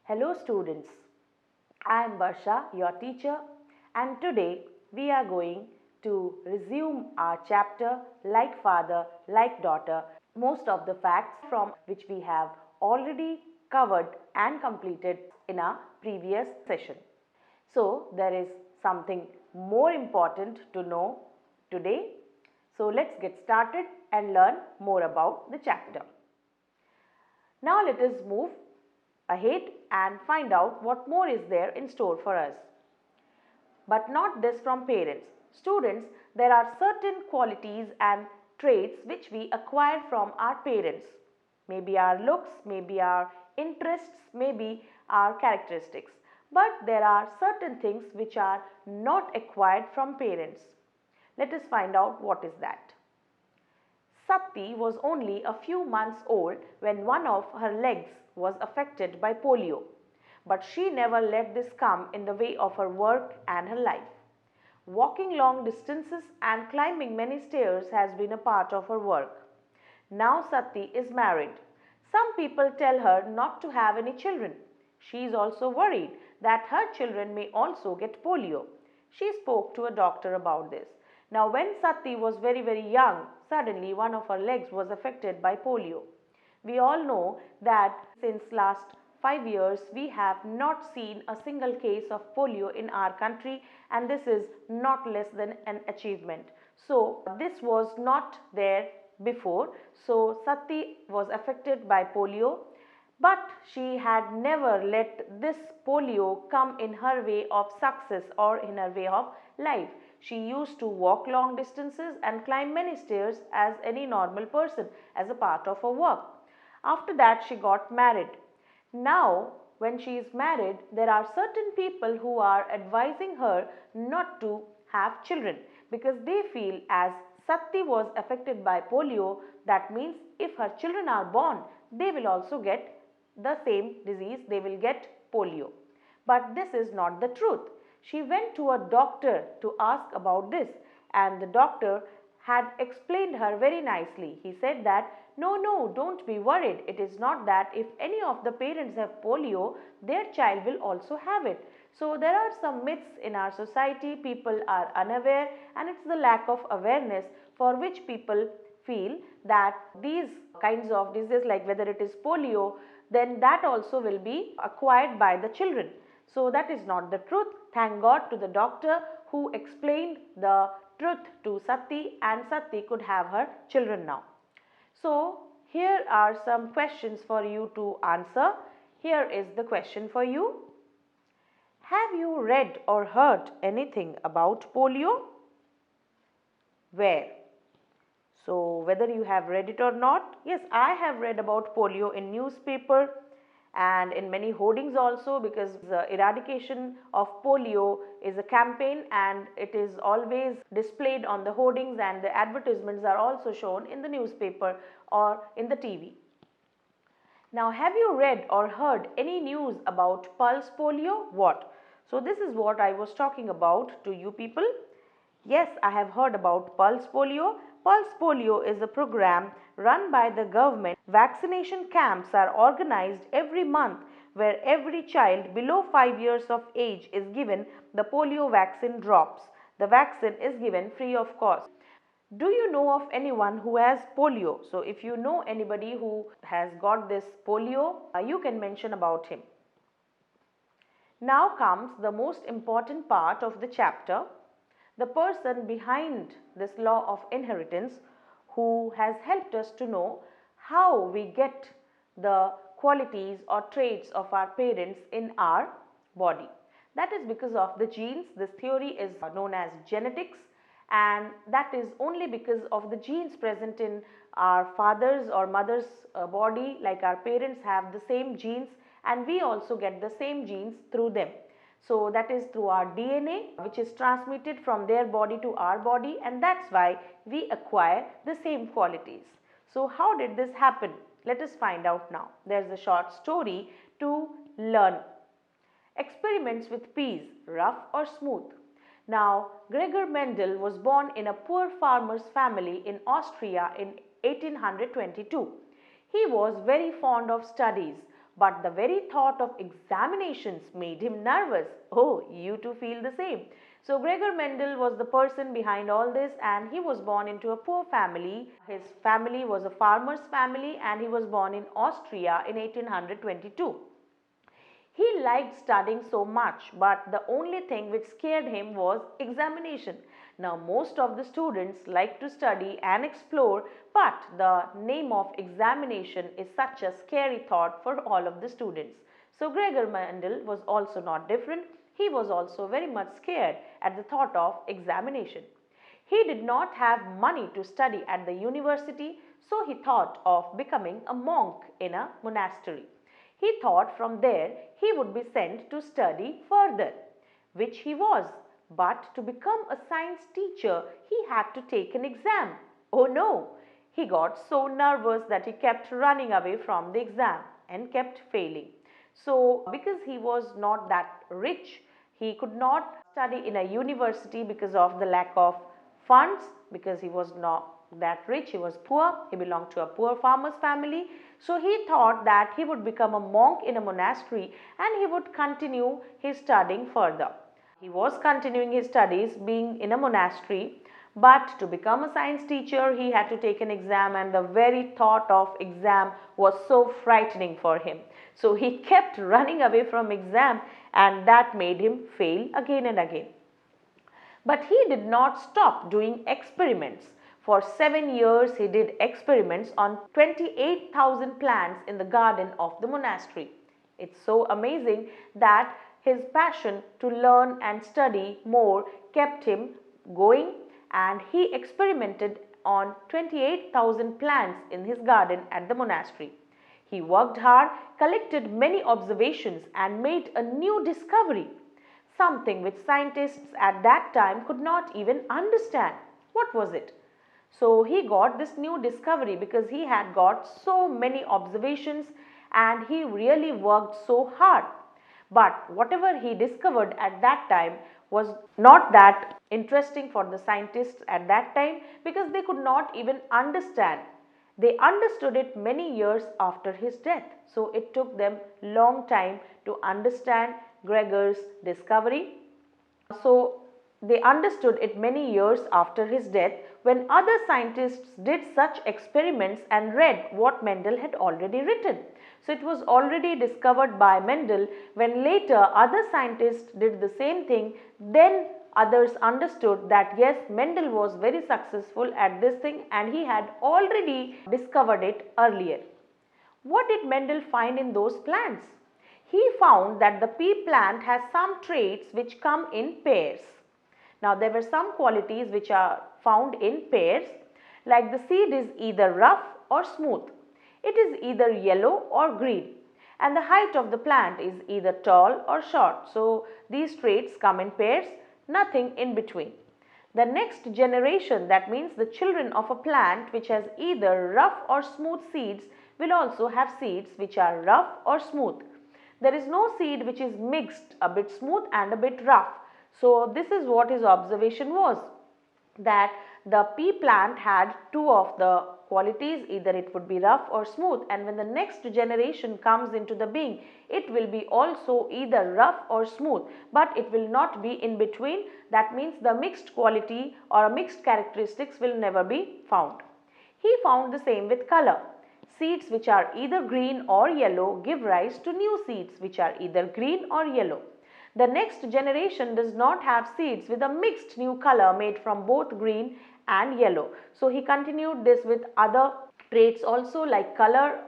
Hello students, I am Barsha, your teacher, and today we are going to resume our chapter Like Father, Like Daughter, most of the facts from which we have already covered and completed in our previous session. So there is something more important to know today. So let's get started and learn more about the chapter. Now let us move ahead and find out what more is there in store for us. But not this from parents. Students, there are certain qualities and traits which we acquire from our parents. Maybe our looks, maybe our interests, maybe our characteristics. But there are certain things which are not acquired from parents. Let us find out what is that. Sati was only a few months old when one of her legs was affected by polio, but she never let this come in the way of her work and her life. Walking long distances and climbing many stairs has been a part of her work. Now Sati is married. Some people tell her not to have any children. She is also worried that her children may also get polio. She spoke to a doctor about this. Now when Sati was very young, suddenly one of her legs was affected by polio. We all know that since last 5 years we have not seen a single case of polio in our country, and this is not less than an achievement. So this was not there before. So Sati was affected by polio, but she had never let this polio come in her way of success or in her way of life. She used to walk long distances and climb many stairs as any normal person as a part of her work. After that, she got married. Now, when she is married, there are certain people who are advising her not to have children because they feel as Sati was affected by polio, that means if her children are born, they will also get the same disease, they will get polio. But this is not the truth. She went to a doctor to ask about this, and the doctor had explained her very nicely. He said that no, don't be worried. It is not that if any of the parents have polio, their child will also have it. So there are some myths in our society. People are unaware, and it's the lack of awareness for which people feel that these kinds of diseases, like whether it is polio, then that also will be acquired by the children. So that is not the truth. Thank God to the doctor who explained the truth to Sati, and Sati could have her children now. So here are some questions for you to answer. Here is the question for you. Have you read or heard anything about polio? Where? So whether you have read it or not, yes, I have read about polio in newspaper and in many hoardings also, because the eradication of polio is a campaign and it is always displayed on the hoardings, and the advertisements are also shown in the newspaper or in the TV. Now, have you read or heard any news about pulse polio? What? So this is what I was talking about to you people. Yes, I have heard about pulse polio. Pulse polio is a program run by the government. Vaccination camps are organized every month where every child below 5 years of age is given the polio vaccine drops. The vaccine is given free of cost. Do you know of anyone who has polio? So if you know anybody who has got this polio, you can mention about him. Now comes the most important part of the chapter. The person behind this law of inheritance, who has helped us to know how we get the qualities or traits of our parents in our body. That is because of the genes. This theory is known as genetics, and that is only because of the genes present in our father's or mother's body. Like our parents have the same genes, and we also get the same genes through them. So that is through our DNA, which is transmitted from their body to our body, and that's why we acquire the same qualities. So how did this happen? Let us find out now. There's a short story to learn. Experiments with peas, rough or smooth. Now, Gregor Mendel was born in a poor farmer's family in Austria in 1822. He was very fond of studies. but the very thought of examinations made him nervous. Oh, you too feel the same. So Gregor Mendel was the person behind all this, and he was born into a poor family. His family was a farmer's family, and he was born in Austria in 1822. He liked studying so much, but the only thing which scared him was examination. Now, most of the students like to study and explore, but the name of examination is such a scary thought for all of the students. So, Gregor Mendel was also not different. He was also very much scared at the thought of examination. He did not have money to study at the university, so he thought of becoming a monk in a monastery. He thought from there he would be sent to study further, which he was. But to become a science teacher, he had to take an exam. Oh no! He got so nervous that he kept running away from the exam and kept failing. So, because he was not that rich, he could not study in a university because of the lack of funds, because he was not that rich, he was poor, he belonged to a poor farmer's family. So he thought that he would become a monk in a monastery and he would continue his studying further. He was continuing his studies being in a monastery, but to become a science teacher he had to take an exam, and the very thought of exam was so frightening for him. So he kept running away from exam, and that made him fail again and again. But he did not stop doing experiments. For 7 years he did experiments on 28,000 plants in the garden of the monastery. It's so amazing that his passion to learn and study more kept him going, and he experimented on 28,000 plants in his garden at the monastery. He worked hard, collected many observations and made a new discovery, something which scientists at that time could not even understand. What was it? So he got this new discovery because he had got so many observations and he really worked so hard. But whatever he discovered at that time was not that interesting for the scientists at that time, because they could not even understand. They understood it many years after his death. So it took them long time to understand Gregor's discovery. So they understood it many years after his death, when other scientists did such experiments and read what Mendel had already written. So it was already discovered by Mendel. When later other scientists did the same thing, then others understood that yes, Mendel was very successful at this thing and he had already discovered it earlier. What did Mendel find in those plants? He found that the pea plant has some traits which come in pairs. Now there were some qualities which are found in pairs, like the seed is either rough or smooth. It is either yellow or green, and the height of the plant is either tall or short. So these traits come in pairs, nothing in between. The next generation, that means the children of a plant which has either rough or smooth seeds, will also have seeds which are rough or smooth. There is no seed which is mixed, a bit smooth and a bit rough. So this is what his observation was, that the pea plant had two of the qualities, either it would be rough or smooth, and when the next generation comes into the being, it will be also either rough or smooth, but it will not be in between. That means the mixed quality or mixed characteristics will never be found. He found the same with color. Seeds which are either green or yellow give rise to new seeds which are either green or yellow. The next generation does not have seeds with a mixed new color made from both green and yellow. So he continued this with other traits also, like color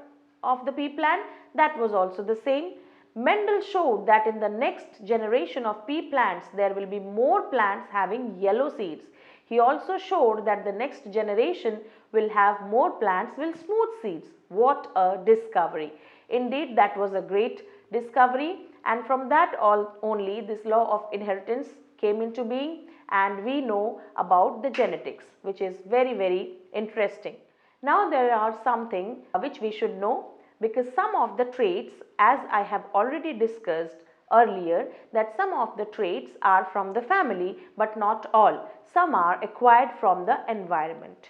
of the pea plant, that was also the same. Mendel showed that in the next generation of pea plants there will be more plants having yellow seeds. He also showed that the next generation will have more plants with smooth seeds. What a discovery! Indeed, that was a great discovery, and from that only this law of inheritance came into being, and we know about the genetics, which is very, very interesting. Now there are something which we should know, because some of the traits, as I have already discussed earlier, that some of the traits are from the family but not all. Some are acquired from the environment.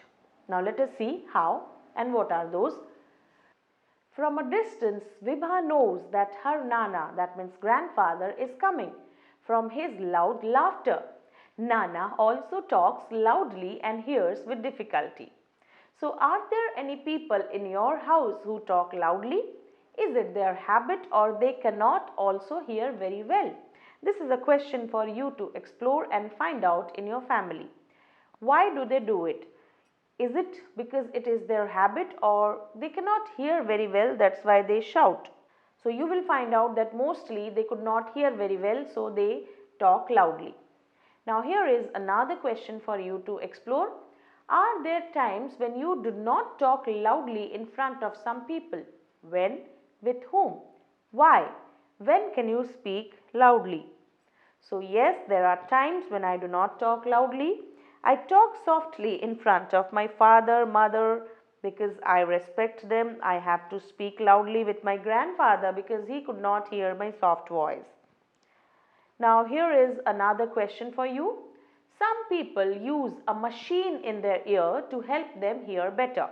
Now let us see how and what are those. From a distance, Vibha knows that her Nana, that means grandfather, is coming from his loud laughter. Nana also talks loudly and hears with difficulty. So, are there any people in your house who talk loudly? Is it their habit or they cannot also hear very well? This is a question for you to explore and find out in your family. Why do they do it? Is it because it is their habit or they cannot hear very well, that's why they shout? So you will find out that mostly they could not hear very well, so they talk loudly. Now here is another question for you to explore. Are there times when you do not talk loudly in front of some people? When? With whom? Why? When can you speak loudly? So yes, there are times when I do not talk loudly. I talk softly in front of my father, mother, because I respect them. I have to speak loudly with my grandfather because he could not hear my soft voice. Now here is another question for you. Some people use a machine in their ear to help them hear better.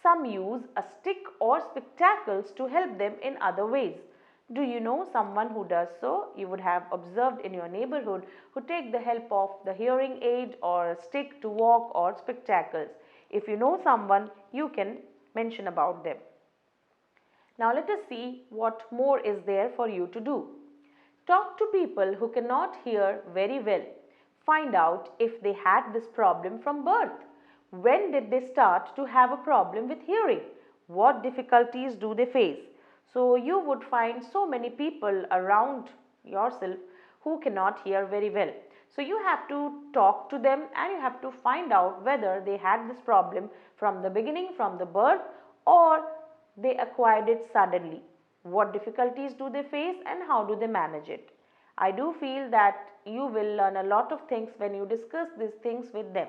Some use a stick or spectacles to help them in other ways. Do you know someone who does so? You would have observed in your neighborhood who take the help of the hearing aid or a stick to walk or spectacles. If you know someone, you can mention about them. Now let us see what more is there for you to do. Talk to people who cannot hear very well. Find out if they had this problem from birth. When did they start to have a problem with hearing? What difficulties do they face? So you would find so many people around yourself who cannot hear very well. So you have to talk to them and you have to find out whether they had this problem from the beginning, from the birth, or they acquired it suddenly. What difficulties do they face and how do they manage it? I do feel that you will learn a lot of things when you discuss these things with them.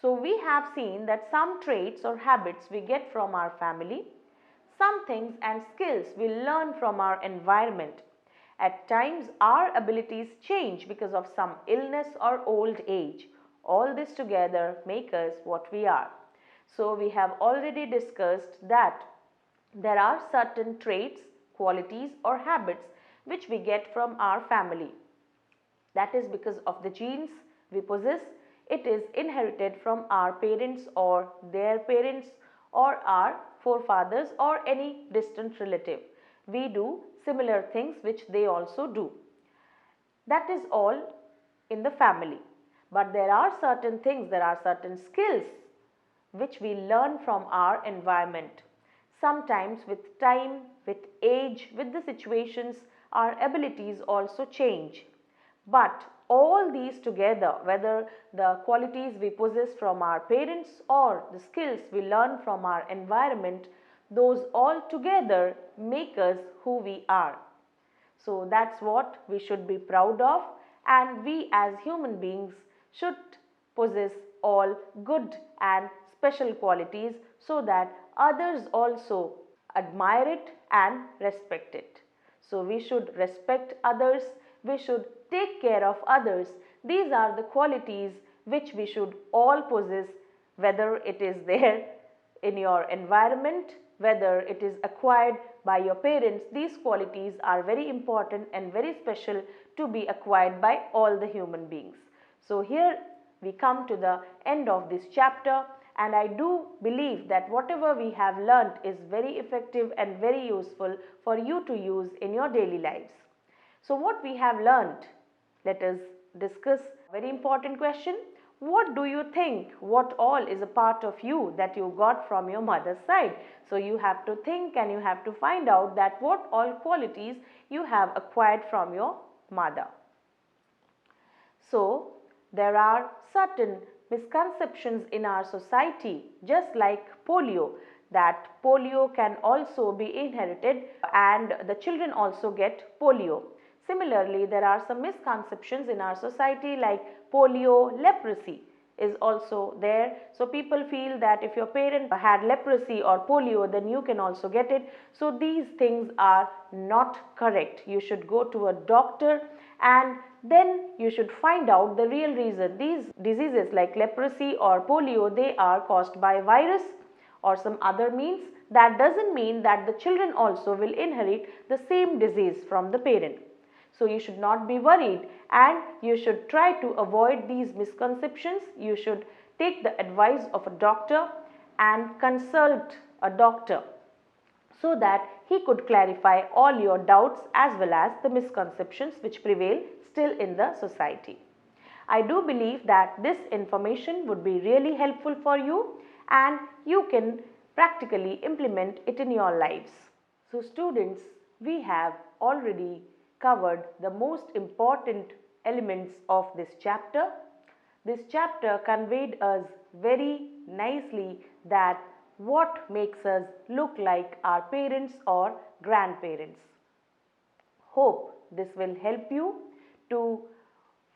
So we have seen that some traits or habits we get from our family, some things and skills we learn from our environment. At times our abilities change because of some illness or old age. All this together make us what we are. So we have already discussed that there are certain traits, qualities or habits which we get from our family. That is because of the genes we possess. It is inherited from our parents or their parents or our forefathers or any distant relative. We do similar things which they also do. That is all in the family. But there are certain things, there are certain skills which we learn from our environment. Sometimes with time, with age, with the situations, our abilities also change. But all these together, whether the qualities we possess from our parents or the skills we learn from our environment, those all together make us who we are. So that's what we should be proud of, and we as human beings should possess all good and special qualities so that others also admire it and respect it. So we should respect others, we should take care of others. These are the qualities which we should all possess, whether it is there in your environment, whether it is acquired by your parents. These qualities are very important and very special to be acquired by all the human beings. So here we come to the end of this chapter, and I do believe that whatever we have learnt is very effective and very useful for you to use in your daily lives. So what we have learnt, let us discuss a very important question. What do you think, what all is a part of you that you got from your mother's side? So you have to think and you have to find out that what all qualities you have acquired from your mother. So there are certain misconceptions in our society, just like polio, that polio can also be inherited and the children also get polio. Similarly, there are some misconceptions in our society like polio, leprosy is also there. So people feel that if your parent had leprosy or polio, then you can also get it. So these things are not correct. You should go to a doctor and then you should find out the real reason. These diseases like leprosy or polio, they are caused by virus or some other means. that doesn't mean that the children also will inherit the same disease from the parent. So you should not be worried, and you should try to avoid these misconceptions. You should take the advice of a doctor and consult a doctor so that he could clarify all your doubts as well as the misconceptions which prevail still in the society. I do believe that this information would be really helpful for you and you can practically implement it in your lives. So students, we have already covered the most important elements of this chapter. This chapter conveyed us very nicely that what makes us look like our parents or grandparents. Hope this will help you to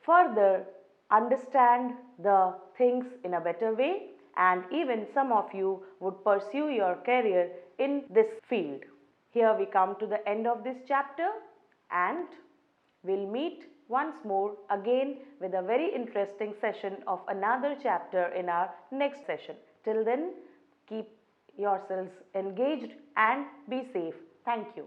further understand the things in a better way, and even some of you would pursue your career in this field. Here we come to the end of this chapter, and we'll meet once more again with a very interesting session of another chapter in our next session. Till then, keep yourselves engaged and be safe. Thank you.